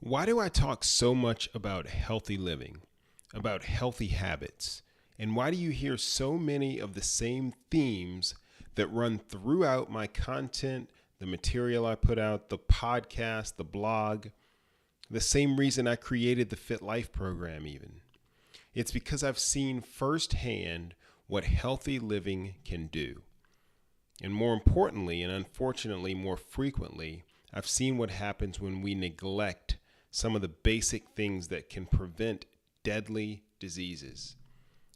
Why do I talk so much about healthy living, about healthy habits? And why do you hear so many of the same themes that run throughout my content, the material I put out, the podcast, the blog? The same reason I created the Fit Life program, even. It's because I've seen firsthand what healthy living can do. And more importantly, and unfortunately more frequently, I've seen what happens when we neglect some of the basic things that can prevent deadly diseases.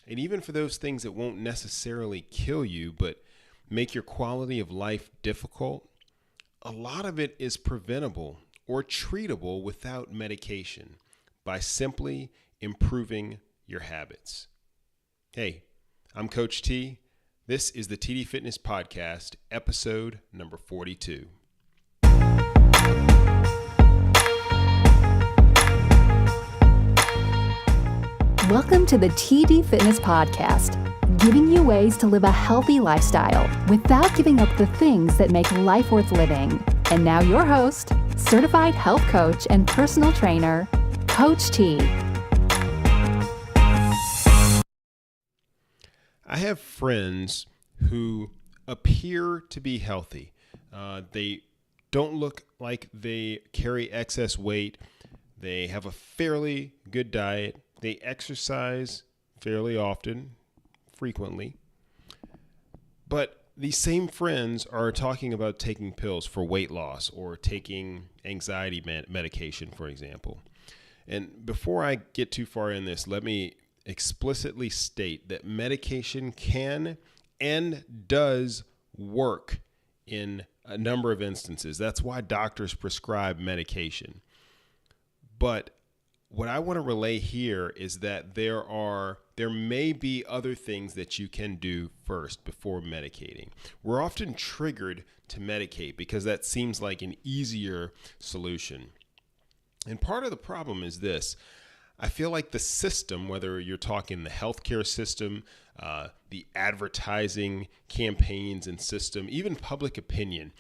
And even for those things that won't necessarily kill you, but make your quality of life difficult, a lot of it is preventable or treatable without medication by simply improving your habits. Hey, I'm Coach T. This is the TD Fitness Podcast, episode number 42. Welcome to the TD Fitness Podcast, giving you ways to live a healthy lifestyle without giving up the things that make life worth living. And now your host, certified health coach and personal trainer, Coach T. I have friends who appear to be healthy. They don't look like they carry excess weight. They have a fairly good diet. They exercise fairly often, frequently. But these same friends are talking about taking pills for weight loss or taking anxiety medication, for example. And before I get too far in this, let me explicitly state that medication can and does work in a number of instances. That's why doctors prescribe medication. But what I want to relay here is that there may be other things that you can do first before medicating. We're often triggered to medicate because that seems like an easier solution. And part of the problem is this. I feel like the system, whether you're talking the healthcare system, the advertising campaigns and system, even public opinion,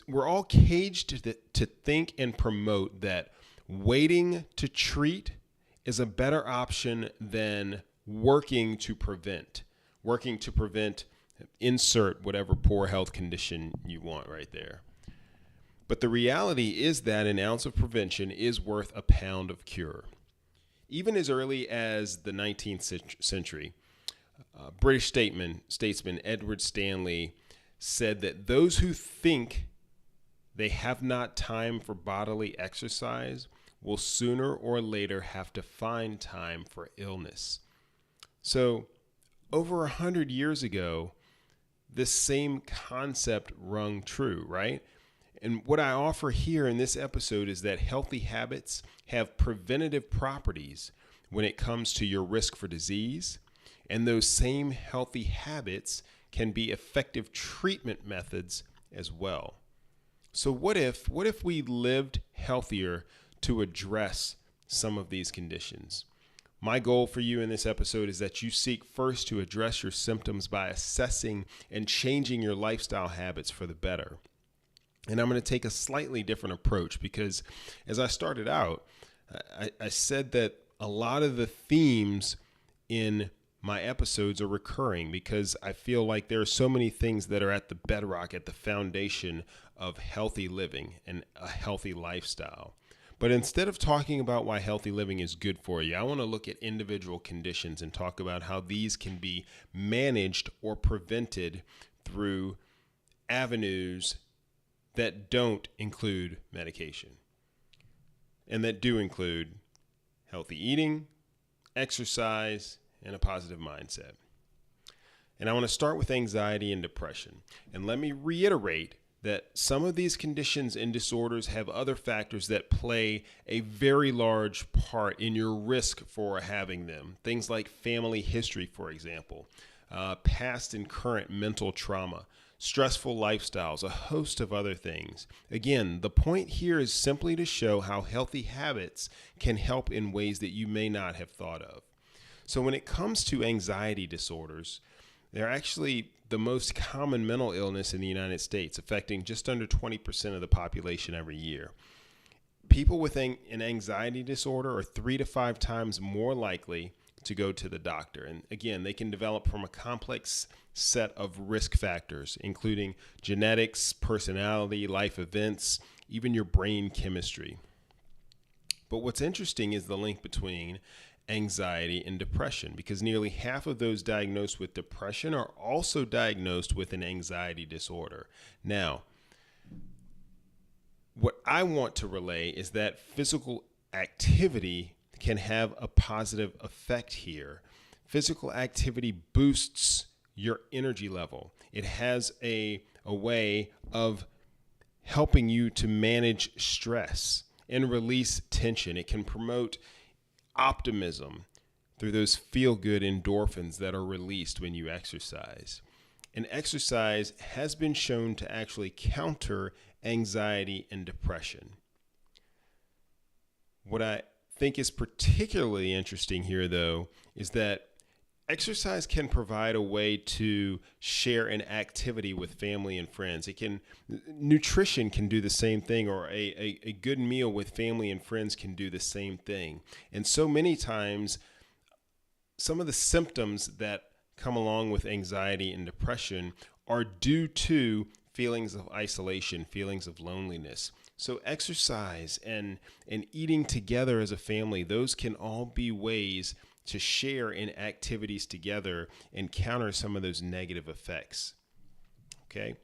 we're all caged to think and promote that waiting to treat is a better option than working to prevent, insert whatever poor health condition you want right there. But the reality is that an ounce of prevention is worth a pound of cure. Even as early as the 19th century, British statesman Edward Stanley said that those who think they have not time for bodily exercise will sooner or later have to find time for illness. So over 100 years ago, this same concept rung true, right? And what I offer here in this episode is that healthy habits have preventative properties when it comes to your risk for disease, and those same healthy habits can be effective treatment methods as well. So what if we lived healthier to address some of these conditions? My goal for you in this episode is that you seek first to address your symptoms by assessing and changing your lifestyle habits for the better. And I'm going to take a slightly different approach because as I started out, I said that a lot of the themes in my episodes are recurring because I feel like there are so many things that are at the bedrock, at the foundation of healthy living and a healthy lifestyle. But instead of talking about why healthy living is good for you, I want to look at individual conditions and talk about how these can be managed or prevented through avenues that don't include medication and that do include healthy eating, exercise, and a positive mindset. And I want to start with anxiety and depression. And let me reiterate that some of these conditions and disorders have other factors that play a very large part in your risk for having them. Things like family history, for example, past and current mental trauma, stressful lifestyles, a host of other things. Again, the point here is simply to show how healthy habits can help in ways that you may not have thought of. So when it comes to anxiety disorders, they're actually the most common mental illness in the United States, affecting just under 20% of the population every year. people with an anxiety disorder are 3 to 5 times more likely to go to the doctor. And again, they can develop from a complex set of risk factors, including genetics, personality, life events, even your brain chemistry. But what's interesting is the link between anxiety and depression, because nearly half of those diagnosed with depression are also diagnosed with an anxiety disorder. Now, what I want to relay is that physical activity can have a positive effect here. Physical activity boosts your energy level. It has a way of helping you to manage stress and release tension. It can promote optimism through those feel-good endorphins that are released when you exercise. And exercise has been shown to actually counter anxiety and depression. What I think is particularly interesting here, though, is that exercise can provide a way to share an activity with family and friends. Nutrition can do the same thing, or a good meal with family and friends can do the same thing. And so many times, some of the symptoms that come along with anxiety and depression are due to feelings of isolation, feelings of loneliness. So exercise and eating together as a family, those can all be ways to share in activities together and counter some of those negative effects. Okay.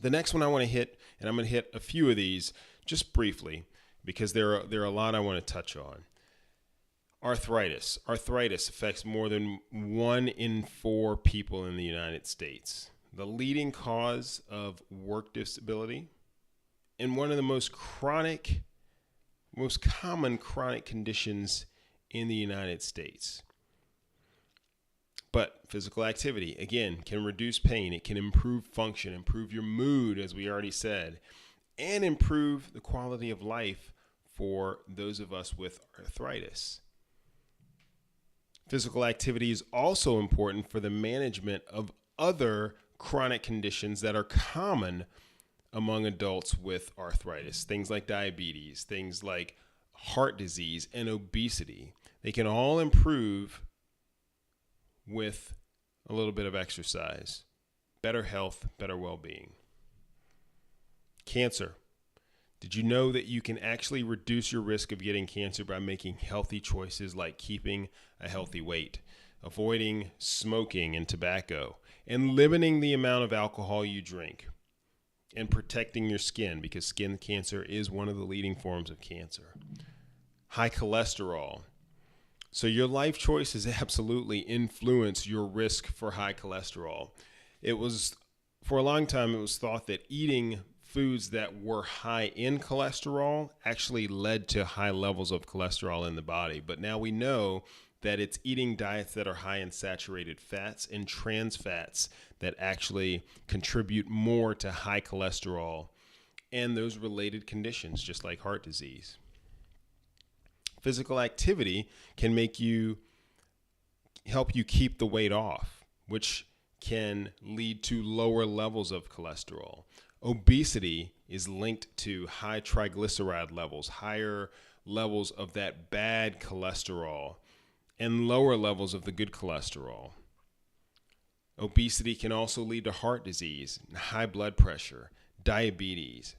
The next one I want to hit, and I'm going to hit a few of these just briefly because there are a lot I want to touch on. Arthritis. Arthritis affects more than 1 in 4 people in the United States. The leading cause of work disability and one of the most common chronic conditions in the United States. But physical activity, again, can reduce pain. It can improve function, improve your mood, as we already said, and improve the quality of life for those of us with arthritis. Physical activity is also important for the management of other chronic conditions that are common among adults with arthritis. Things like diabetes, things like heart disease, and obesity. They can all improve with a little bit of exercise. Better health, better well-being. Cancer. Did you know that you can actually reduce your risk of getting cancer by making healthy choices like keeping a healthy weight, avoiding smoking and tobacco, and limiting the amount of alcohol you drink, and protecting your skin, because skin cancer is one of the leading forms of cancer. High cholesterol. So your life choices absolutely influence your risk for high cholesterol. For a long time, it was thought that eating foods that were high in cholesterol actually led to high levels of cholesterol in the body. But now we know that it's eating diets that are high in saturated fats and trans fats that actually contribute more to high cholesterol and those related conditions, just like heart disease. Physical activity can help you keep the weight off, which can lead to lower levels of cholesterol. Obesity is linked to high triglyceride levels, higher levels of that bad cholesterol, and lower levels of the good cholesterol. Obesity can also lead to heart disease, high blood pressure, diabetes.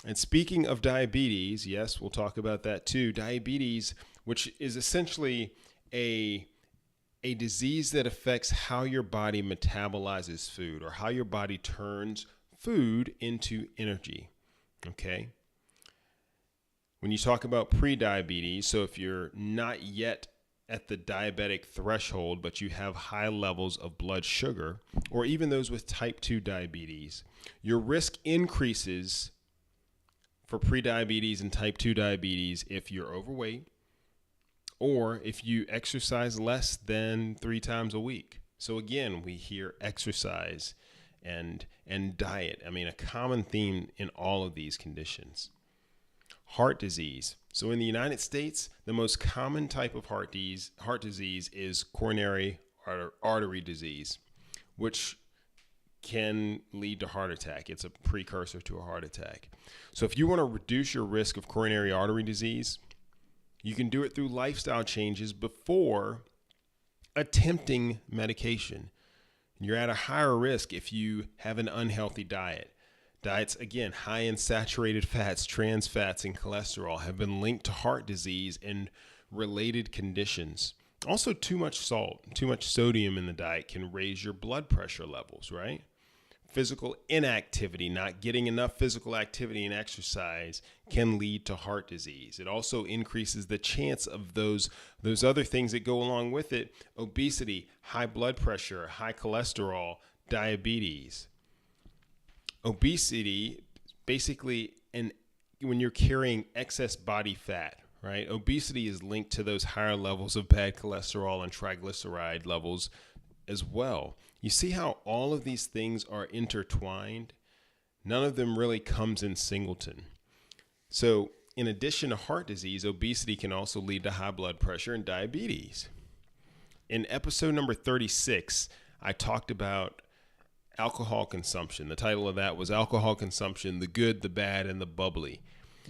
And speaking of diabetes, yes, we'll talk about that too. Diabetes, which is essentially a disease that affects how your body metabolizes food, or how your body turns food into energy. Okay? When you talk about pre-diabetes, so if you're not yet at the diabetic threshold, but you have high levels of blood sugar, or even those with type 2 diabetes, your risk increases for pre-diabetes and type 2 diabetes if you're overweight, or if you exercise less than 3 times a week. So again, we hear exercise and diet. I mean, a common theme in all of these conditions. Heart disease. So in the United States, the most common type of heart disease is coronary artery disease, which can lead to heart attack. It's a precursor to a heart attack. So if you want to reduce your risk of coronary artery disease, you can do it through lifestyle changes before attempting medication. You're at a higher risk if you have an unhealthy diet. Diets, again, high in saturated fats, trans fats, and cholesterol have been linked to heart disease and related conditions. Also, too much salt, too much sodium in the diet can raise your blood pressure levels, right? Physical inactivity, not getting enough physical activity and exercise can lead to heart disease. It also increases the chance of those other things that go along with it: obesity, high blood pressure, high cholesterol, diabetes. Obesity, basically, and when you're carrying excess body fat, right? Obesity is linked to those higher levels of bad cholesterol and triglyceride levels as well. You see how all of these things are intertwined? None of them really comes in singleton. So in addition to heart disease, obesity can also lead to high blood pressure and diabetes. In episode number 36, I talked about alcohol consumption. The title of that was Alcohol Consumption, the Good, the Bad, and the Bubbly.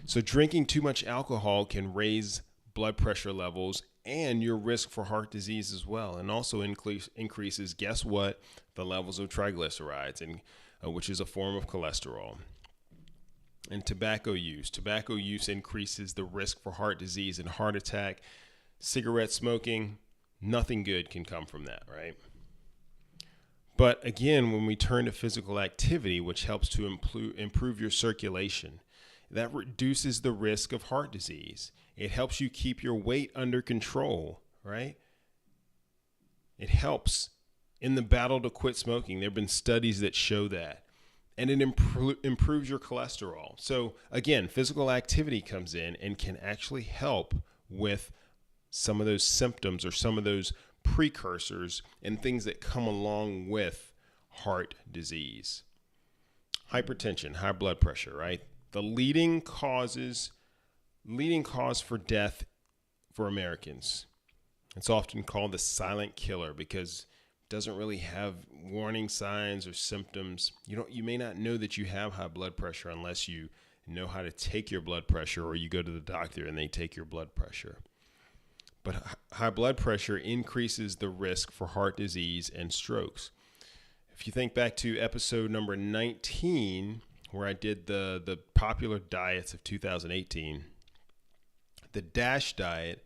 So drinking too much alcohol can raise blood pressure levels and your risk for heart disease as well, and also increases, guess what, the levels of triglycerides, and which is a form of cholesterol. And tobacco use. Tobacco use increases the risk for heart disease and heart attack. Cigarette smoking, nothing good can come from that, right? But again, when we turn to physical activity, which helps to improve your circulation, that reduces the risk of heart disease. It helps you keep your weight under control, right? It helps in the battle to quit smoking. There have been studies that show that. And it improves your cholesterol. So again, physical activity comes in and can actually help with some of those symptoms or some of those precursors and things that come along with heart disease. Hypertension, high blood pressure, right? The leading cause for death for Americans. It's often called the silent killer because it doesn't really have warning signs or symptoms. You may not know that you have high blood pressure unless you know how to take your blood pressure or you go to the doctor and they take your blood pressure. But high blood pressure increases the risk for heart disease and strokes. If you think back to episode number 19, where I did the popular diets of 2018, the DASH diet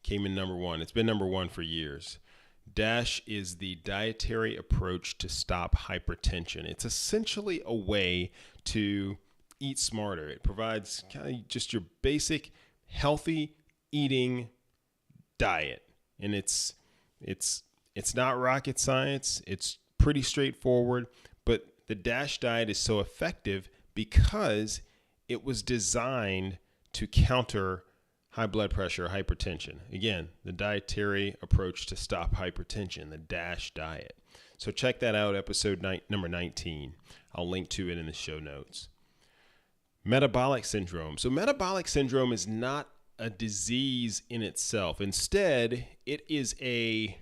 came in number one. It's been number one for years. DASH is the dietary approach to stop hypertension. It's essentially a way to eat smarter. It provides kind of just your basic healthy eating diet. And it's not rocket science. It's pretty straightforward, but the DASH diet is so effective because it was designed to counter high blood pressure, hypertension. Again, the dietary approach to stop hypertension, the DASH diet. So check that out, episode number 19. I'll link to it in the show notes. Metabolic syndrome. So metabolic syndrome is not a disease in itself. Instead, it is a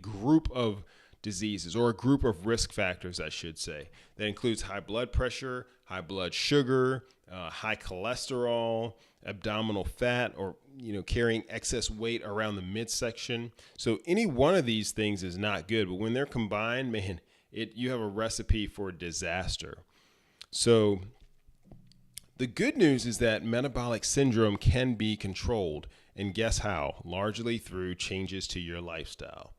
group of diseases, or a group of risk factors, I should say, that includes high blood pressure, high blood sugar, high cholesterol, abdominal fat, or carrying excess weight around the midsection. So any one of these things is not good, but when they're combined, man, you have a recipe for disaster. So the good news is that metabolic syndrome can be controlled, and guess how? Largely through changes to your lifestyle.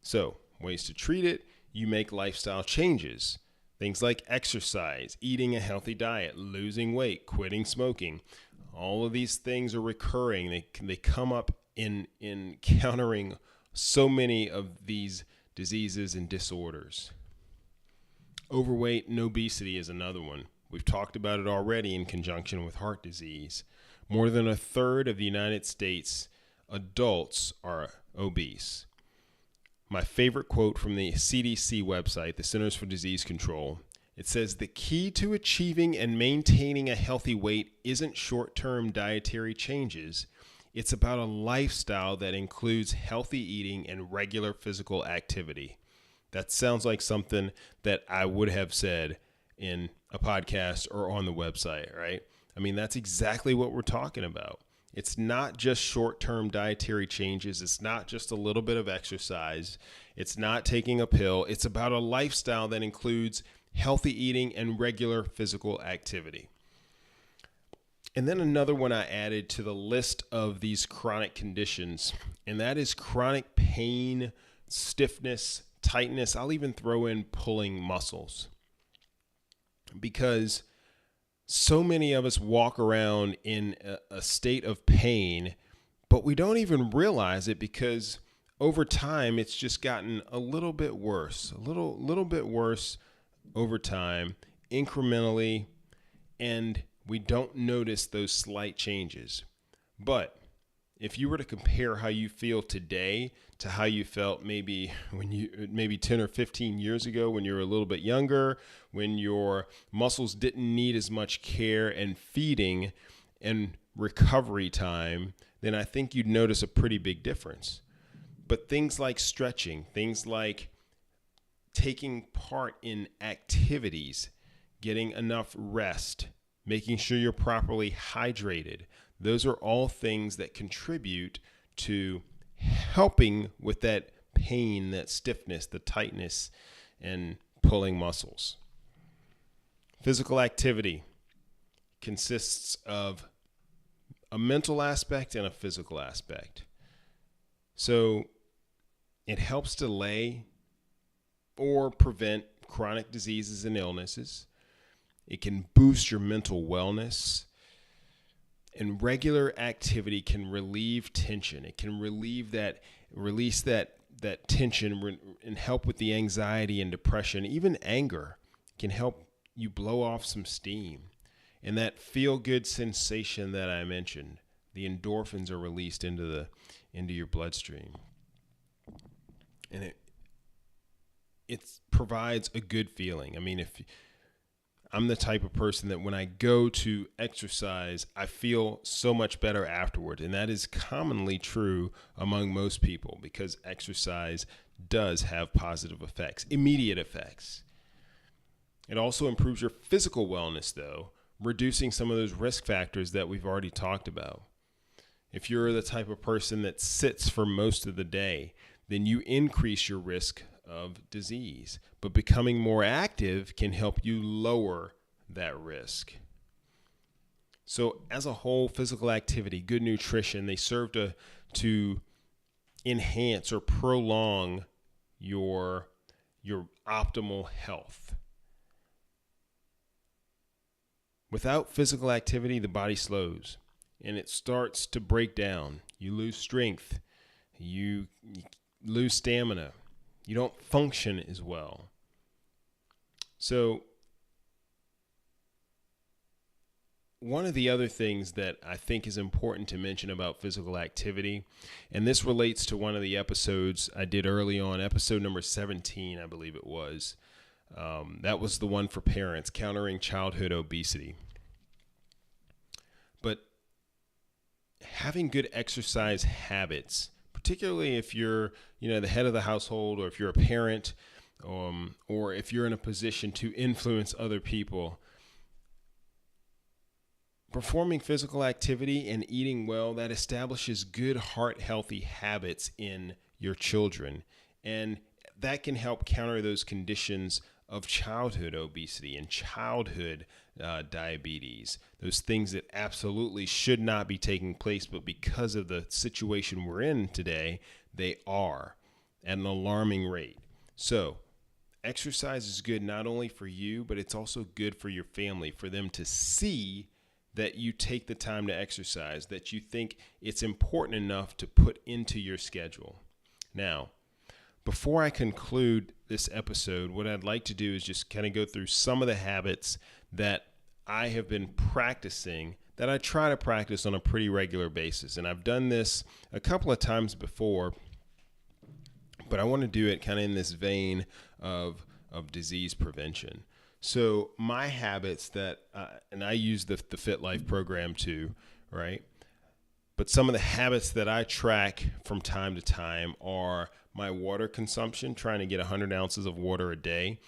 So ways to treat it: you make lifestyle changes. Things like exercise, eating a healthy diet, losing weight, quitting smoking. All of these things are recurring. They come up in countering so many of these diseases and disorders. Overweight and obesity is another one. We've talked about it already in conjunction with heart disease. More than a third of the United States adults are obese. My favorite quote from the CDC website, the Centers for Disease Control, it says, "The key to achieving and maintaining a healthy weight isn't short-term dietary changes. It's about a lifestyle that includes healthy eating and regular physical activity." That sounds like something that I would have said in a podcast or on the website, right? I mean, that's exactly what we're talking about. It's not just short-term dietary changes. It's not just a little bit of exercise. It's not taking a pill. It's about a lifestyle that includes healthy eating and regular physical activity. And then another one I added to the list of these chronic conditions, and that is chronic pain, stiffness, tightness. I'll even throw in pulling muscles, because so many of us walk around in a state of pain, but we don't even realize it, because over time it's just gotten a little bit worse, a little bit worse over time, incrementally, and we don't notice those slight changes. But if you were to compare how you feel today to how you felt maybe 10 or 15 years ago, when you were a little bit younger, when your muscles didn't need as much care and feeding and recovery time, then I think you'd notice a pretty big difference. But things like stretching, things like taking part in activities, getting enough rest, making sure you're properly hydrated, those are all things that contribute to helping with that pain, that stiffness, the tightness, and pulling muscles. Physical activity consists of a mental aspect and a physical aspect. So it helps delay or prevent chronic diseases and illnesses. It can boost your mental wellness. And regular activity can relieve tension. It can release that tension and help with the anxiety and depression. Even anger can help you blow off some steam. And that feel-good sensation that I mentioned, the endorphins are released into your bloodstream. And it provides a good feeling. I mean, I'm the type of person that when I go to exercise, I feel so much better afterward. And that is commonly true among most people, because exercise does have positive effects, immediate effects. It also improves your physical wellness, though, reducing some of those risk factors that we've already talked about. If you're the type of person that sits for most of the day, then you increase your risk of disease. But becoming more active can help you lower that risk. So as a whole, physical activity, good nutrition, they serve to enhance or prolong your optimal health. Without physical activity, the body slows and it starts to break down. You lose strength. You lose stamina. You don't function as well. So one of the other things that I think is important to mention about physical activity, and this relates to one of the episodes I did early on, episode number 17, I believe it was. That was the one for parents, countering childhood obesity. But having good exercise habits, particularly if you're, the head of the household, or if you're a parent, or if you're in a position to influence other people, performing physical activity and eating well, that establishes good heart-healthy habits in your children. And that can help counter those conditions of childhood obesity and childhood diabetes, those things that absolutely should not be taking place, but because of the situation we're in today, they are at an alarming rate. So exercise is good not only for you, but it's also good for your family, for them to see that you take the time to exercise, that you think it's important enough to put into your schedule. Now, before I conclude this episode, what I'd like to do is just kind of go through some of the habits that I have been practicing, that I try to practice on a pretty regular basis. And I've done this a couple of times before, but I want to do it kind of in this vein of disease prevention. So my habits that, and I use the Fit Life program too, right? But some of the habits that I track from time to time are my water consumption, trying to get 100 ounces of water a day.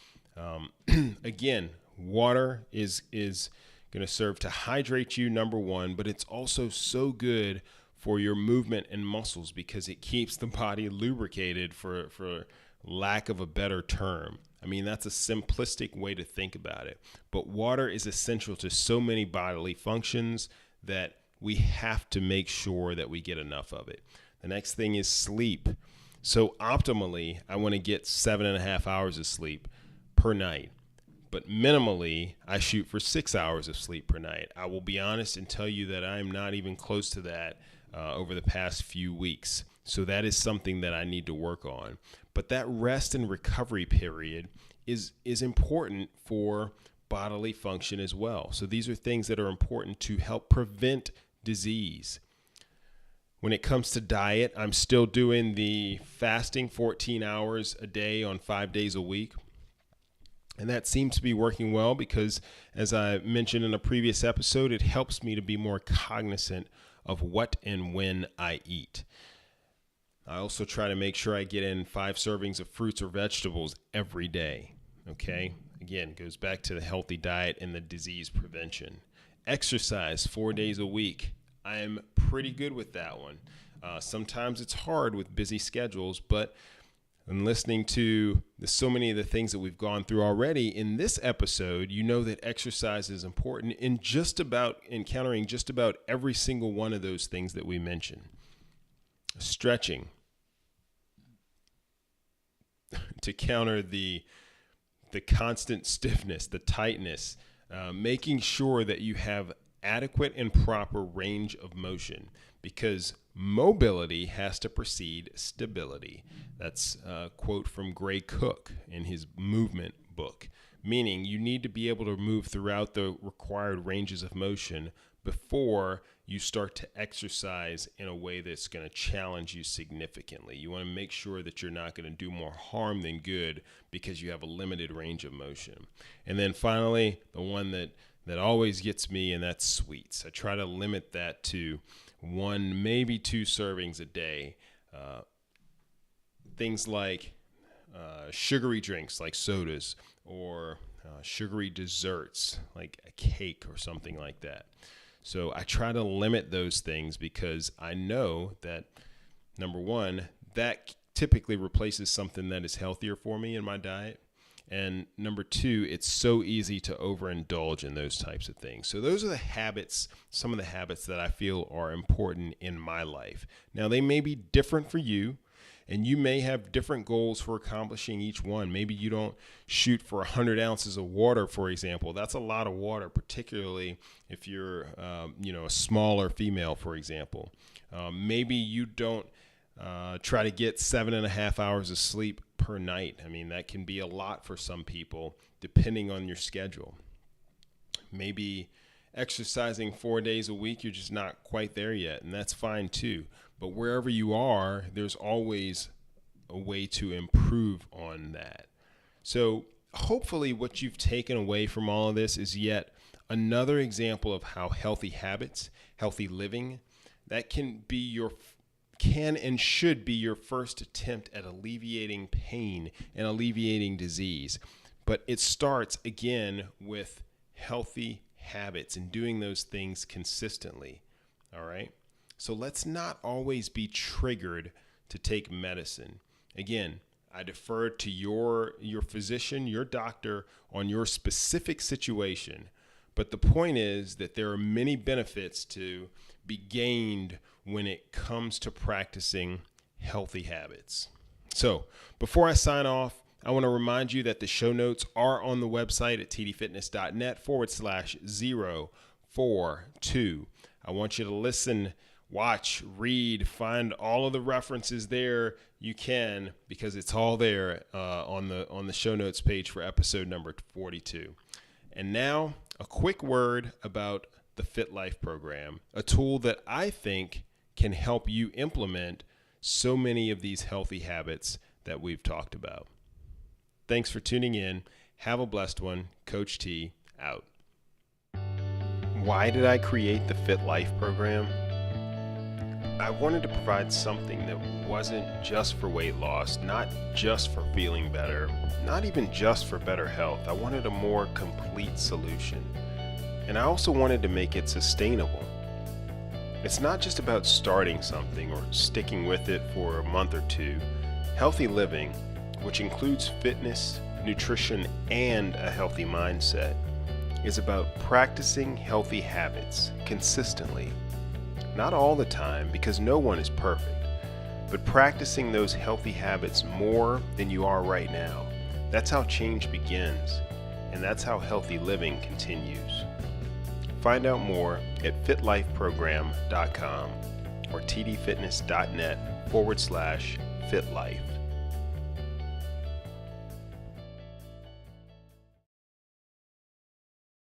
Again, water is going to serve to hydrate you, number one, but it's also so good for your movement and muscles because it keeps the body lubricated, for lack of a better term. I mean, that's a simplistic way to think about it. But water is essential to so many bodily functions that we have to make sure that we get enough of it. The next thing is sleep. So optimally, I want to get 7.5 hours of sleep per night. But minimally, I shoot for 6 hours of sleep per night. I will be honest and tell you that I am not even close to that over the past few weeks. So that is something that I need to work on. But that rest and recovery period is important for bodily function as well. So these are things that are important to help prevent disease. When it comes to diet, I'm still doing the fasting 14 hours a day on 5 days a week. And that seems to be working well because, as I mentioned in a previous episode, it helps me to be more cognizant of what and when I eat. I also try to make sure I get in 5 servings of fruits or vegetables every day. Okay? Again, goes back to the healthy diet and the disease prevention. Exercise 4 days a week. I'm pretty good with that one. Sometimes it's hard with busy schedules, but in listening to so many of the things that we've gone through already in this episode, you know that exercise is important in encountering just about every single one of those things that we mentioned. Stretching to counter the constant stiffness, the tightness, making sure that you have adequate and proper range of motion, because mobility has to precede stability. That's a quote from Gray Cook in his movement book, meaning you need to be able to move throughout the required ranges of motion before you start to exercise in a way that's going to challenge you significantly. You want to make sure that you're not going to do more harm than good because you have a limited range of motion. And then finally, the one that always gets me, and that's sweets. I try to limit that to 1, maybe 2 servings a day. Things like sugary drinks like sodas, or sugary desserts like a cake or something like that. So I try to limit those things because I know that, number one, that typically replaces something that is healthier for me in my diet. And number two, it's so easy to overindulge in those types of things. So those are the habits, some of the habits that I feel are important in my life. Now, they may be different for you, and you may have different goals for accomplishing each one. Maybe you don't shoot for 100 ounces of water, for example. That's a lot of water, particularly if you're, a smaller female, for example. Maybe you don't try to get 7.5 hours of sleep per night. I mean, that can be a lot for some people, depending on your schedule. Maybe exercising 4 days a week, you're just not quite there yet, and that's fine too. But wherever you are, there's always a way to improve on that. So hopefully what you've taken away from all of this is yet another example of how healthy habits, healthy living, that can and should be your first attempt at alleviating pain and alleviating disease. But it starts, again, with healthy habits and doing those things consistently. All right? So let's not always be triggered to take medicine. Again, I defer to your physician, your doctor, on your specific situation. But the point is that there are many benefits to be gained when it comes to practicing healthy habits. So before I sign off, I want to remind you that the show notes are on the website at tdfitness.net/042. I want you to listen, watch, read, find all of the references there you can, because it's all there on the show notes page for episode number 42. And now, a quick word about the Fit Life program, a tool that I think can help you implement so many of these healthy habits that we've talked about. Thanks for tuning in. Have a blessed one. Coach T, out. Why did I create the Fit Life program? I wanted to provide something that wasn't just for weight loss, not just for feeling better, not even just for better health. I wanted a more complete solution. And I also wanted to make it sustainable. It's not just about starting something or sticking with it for a month or two. Healthy living, which includes fitness, nutrition, and a healthy mindset, is about practicing healthy habits consistently. Not all the time, because no one is perfect, but practicing those healthy habits more than you are right now. That's how change begins, and that's how healthy living continues. Find out more at fitlifeprogram.com or tdfitness.net/fitlife.